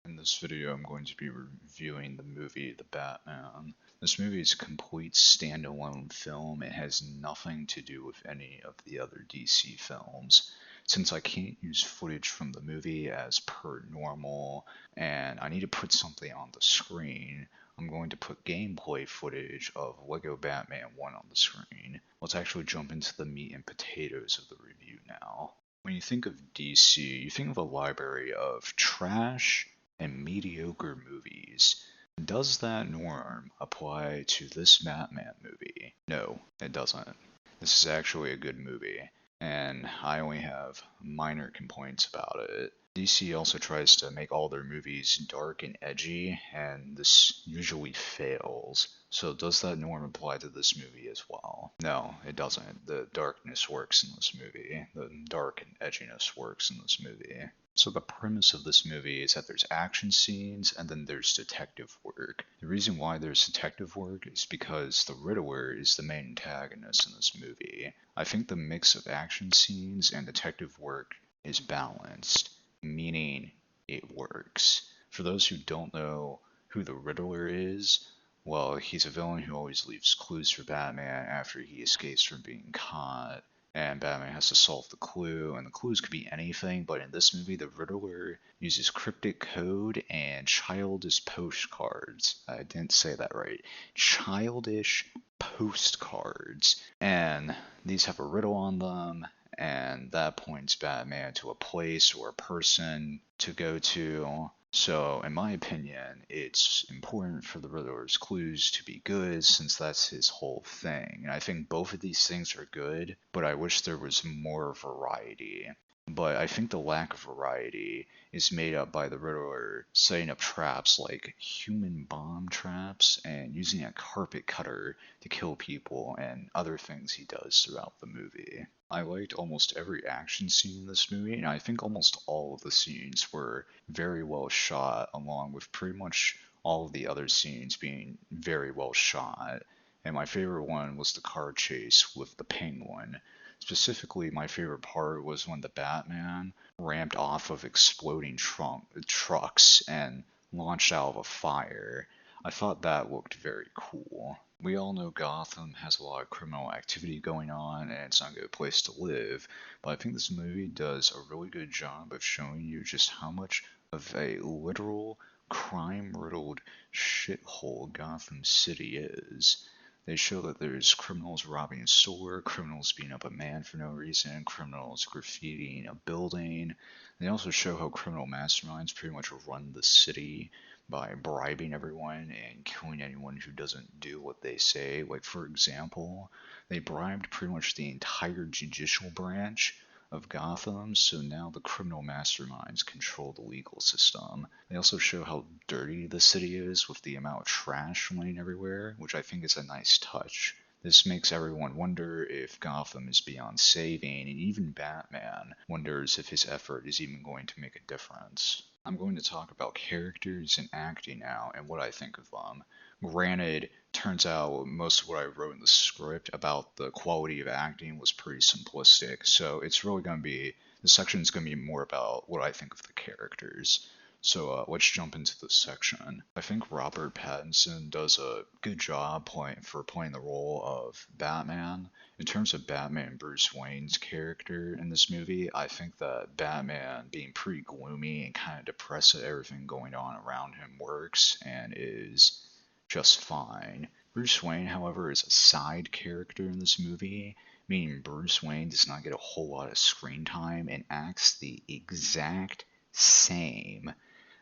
In this video, I'm going to be reviewing the movie The Batman. This movie is a complete standalone film. It has nothing to do with any of the other DC films. Since I can't use footage from the movie as per normal, and I need to put something on the screen, I'm going to put gameplay footage of Lego Batman 1 on the screen. Let's actually jump into the meat and potatoes of the review now. When you think of DC, you think of a library of trash and mediocre movies. Does that norm apply to this Batman movie? No, it doesn't. This is actually a good movie, and I only have minor complaints about it. DC also tries to make all their movies dark and edgy, and this usually fails. So does that norm apply to this movie as well? No, it doesn't. The darkness works in this movie. The dark and edginess works in this movie. So the premise of this movie is that there's action scenes and then there's detective work. The reason why there's detective work is because the Riddler is the main antagonist in this movie. I think the mix of action scenes and detective work is balanced, meaning it works. For those who don't know who the Riddler is, well, he's a villain who always leaves clues for Batman after he escapes from being caught. And Batman has to solve the clue, and the clues could be anything, but in this movie, the Riddler uses cryptic code and childish postcards. I didn't say that right. Childish postcards. And these have a riddle on them, and that points Batman to a place or a person to go to. So, in my opinion, it's important for the Riddler's clues to be good since that's his whole thing. And I think both of these things are good, but I wish there was more variety. But I think the lack of variety is made up by the Riddler setting up traps like human bomb traps and using a carpet cutter to kill people and other things he does throughout the movie. I liked almost every action scene in this movie, and I think almost all of the scenes were very well shot, along with pretty much all of the other scenes being very well shot. And my favorite one was the car chase with the Penguin. Specifically, my favorite part was when the Batman ramped off of exploding trucks and launched out of a fire. I thought that looked very cool. We all know Gotham has a lot of criminal activity going on and it's not a good place to live, but I think this movie does a really good job of showing you just how much of a literal crime-riddled shithole Gotham City is. They show that there's criminals robbing a store, criminals beating up a man for no reason, criminals graffitiing a building. They also show how criminal masterminds pretty much run the city by bribing everyone and killing anyone who doesn't do what they say. Like, for example, they bribed pretty much the entire judicial branch of Gotham, so now the criminal masterminds control the legal system. They also show how dirty the city is with the amount of trash laying everywhere, which I think is a nice touch. This makes everyone wonder if Gotham is beyond saving, and even Batman wonders if his effort is even going to make a difference. I'm going to talk about characters and acting now and what I think of them. Granted, turns out most of what I wrote in the script about the quality of acting was pretty simplistic, so it's really going to be, this section is going to be more about what I think of the characters. So let's jump into this section. I think Robert Pattinson does a good job playing the role of Batman. In terms of Batman and Bruce Wayne's character in this movie, I think that Batman being pretty gloomy and kind of depressed at everything going on around him works and is just fine. Bruce Wayne, however, is a side character in this movie, meaning Bruce Wayne does not get a whole lot of screen time and acts the exact same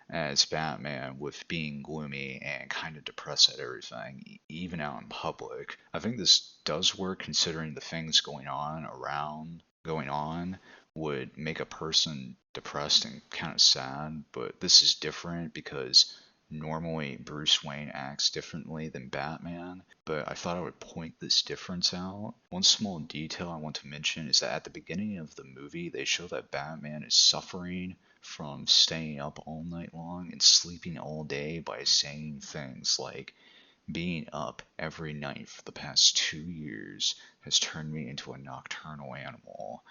as Batman with being gloomy and kind of depressed at everything, even out in public. I think this does work considering the things going on would make a person depressed and kind of sad, but this is different because normally Bruce Wayne acts differently than Batman, but I thought I would point this difference out. One small detail I want to mention is that at the beginning of the movie, they show that Batman is suffering from staying up all night long and sleeping all day by saying things like, being up every night for the past 2 years has turned me into a nocturnal animal.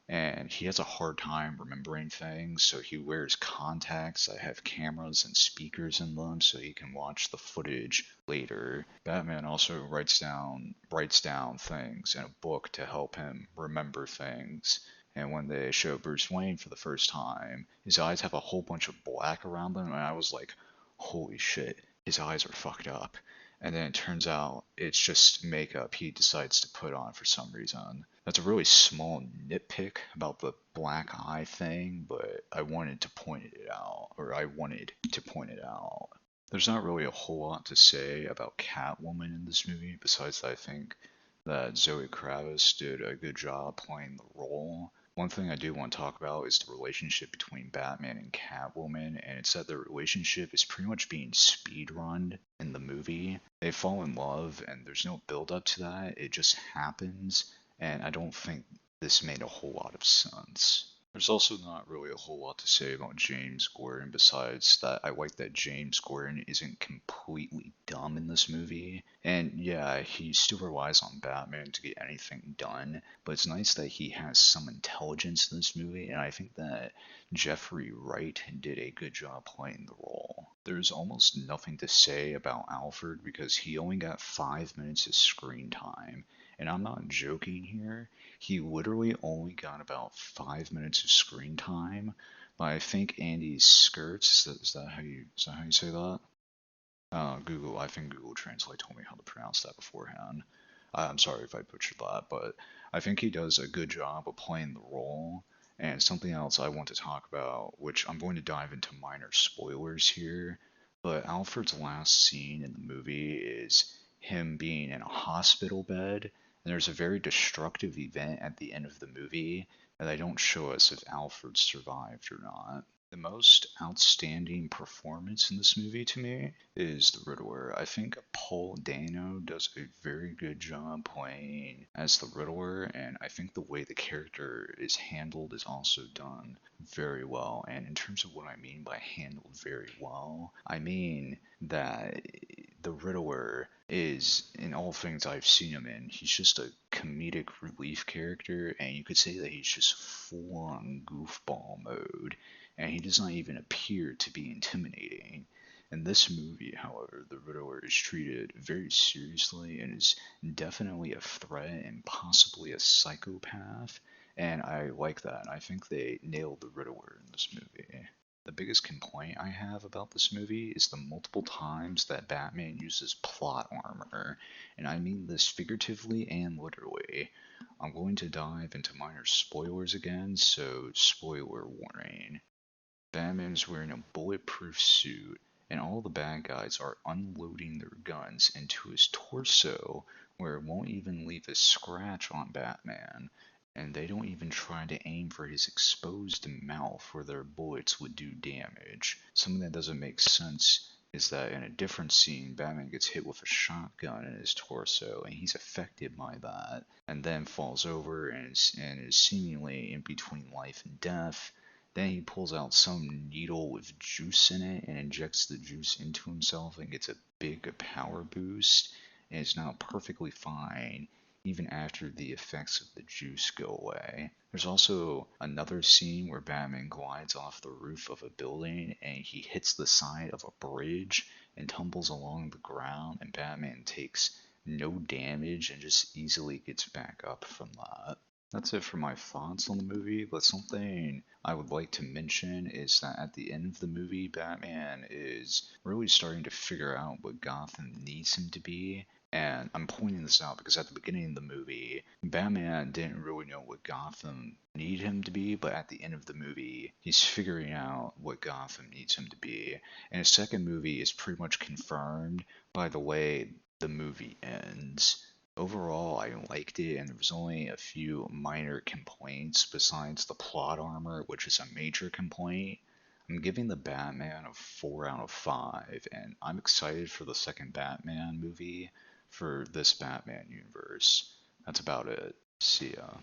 and he has a hard time remembering things, so he wears contacts that have cameras and speakers in them so he can watch the footage later. Batman also writes down things in a book to help him remember things. And when they show Bruce Wayne for the first time, his eyes have a whole bunch of black around them, and I was like, holy shit, his eyes are fucked up. And then it turns out it's just makeup he decides to put on for some reason. That's a really small nitpick about the black eye thing, but I wanted to point it out, or I wanted to point it out. There's not really a whole lot to say about Catwoman in this movie, besides that I think that Zoe Kravitz did a good job playing the role. One thing I do want to talk about is the relationship between Batman and Catwoman, and it's that the relationship is pretty much being speedrunned in the movie. They fall in love, and there's no build up to that, it just happens, and I don't think this made a whole lot of sense. There's also not really a whole lot to say about James Gordon besides that I like that James Gordon isn't completely dumb in this movie. And yeah, he still relies on Batman to get anything done, but it's nice that he has some intelligence in this movie, and I think that Jeffrey Wright did a good job playing the role. There's almost nothing to say about Alfred because he only got 5 minutes of screen time. And I'm not joking here. He literally only got about 5 minutes of screen time. But I think Andy Skirts, is that how you say that? I think Google Translate told me how to pronounce that beforehand. I'm sorry if I butchered that, but I think he does a good job of playing the role. And something else I want to talk about, which I'm going to dive into minor spoilers here, but Alfred's last scene in the movie is him being in a hospital bed, and there's a very destructive event at the end of the movie, and they don't show us if Alfred survived or not. The most outstanding performance in this movie to me is the Riddler. I think Paul Dano does a very good job playing as the Riddler, and I think the way the character is handled is also done very well. And in terms of what I mean by handled very well, I mean that the Riddler is, in all things I've seen him in, he's just a comedic relief character, and you could say that he's just full on goofball mode, and he does not even appear to be intimidating. In this movie, however, the Riddler is treated very seriously and is definitely a threat and possibly a psychopath, and I like that. I think they nailed the Riddler in this movie. The biggest complaint I have about this movie is the multiple times that Batman uses plot armor, and I mean this figuratively and literally. I'm going to dive into minor spoilers again, so spoiler warning. Batman is wearing a bulletproof suit, and all the bad guys are unloading their guns into his torso, where it won't even leave a scratch on Batman, and they don't even try to aim for his exposed mouth where their bullets would do damage. Something that doesn't make sense is that in a different scene, Batman gets hit with a shotgun in his torso, and he's affected by that, and then falls over and is seemingly in between life and death. Then he pulls out some needle with juice in it and injects the juice into himself and gets a big power boost, and is now perfectly fine even after the effects of the juice go away. There's also another scene where Batman glides off the roof of a building and he hits the side of a bridge and tumbles along the ground, and Batman takes no damage and just easily gets back up from that. That's it for my thoughts on the movie, but something I would like to mention is that at the end of the movie, Batman is really starting to figure out what Gotham needs him to be. And I'm pointing this out because at the beginning of the movie, Batman didn't really know what Gotham needed him to be, but at the end of the movie, he's figuring out what Gotham needs him to be. And his second movie is pretty much confirmed by the way the movie ends. Overall, I liked it, and there was only a few minor complaints besides the plot armor, which is a major complaint. I'm giving the Batman a 4 out of 5, and I'm excited for the second Batman movie for this Batman universe. That's about it. See ya.